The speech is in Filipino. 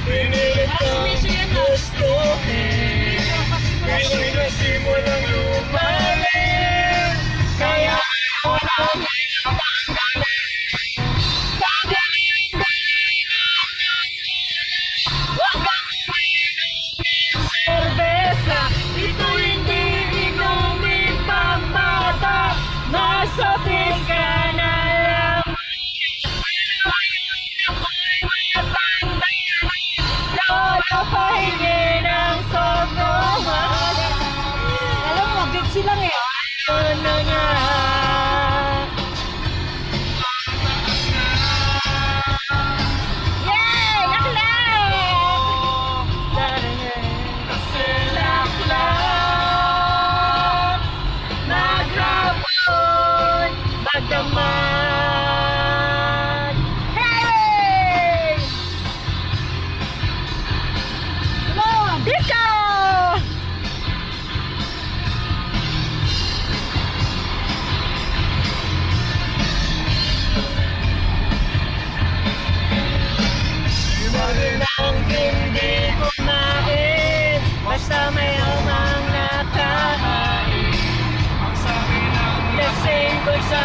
Pinilit kang gustuhin. Pinilit na simulang lumalim. Kaya walang pinapanggaling. Pagaling-galing ng huwag kang uminom ng serbesa. Ito hindi inumin pambata. Masakit ka na lang. Pero ngayon ako'y matanda na. Lolo pahingi ng sobrang. Alam mo, bitchy lang eh. Ayun na nga. Yay! Naklak! Kasi laklak naghapon magdamag. Hey! Come on! Disco! Iba lang hindi kumain, basta may umang nakahain. Ang sabi ng lasing ko sa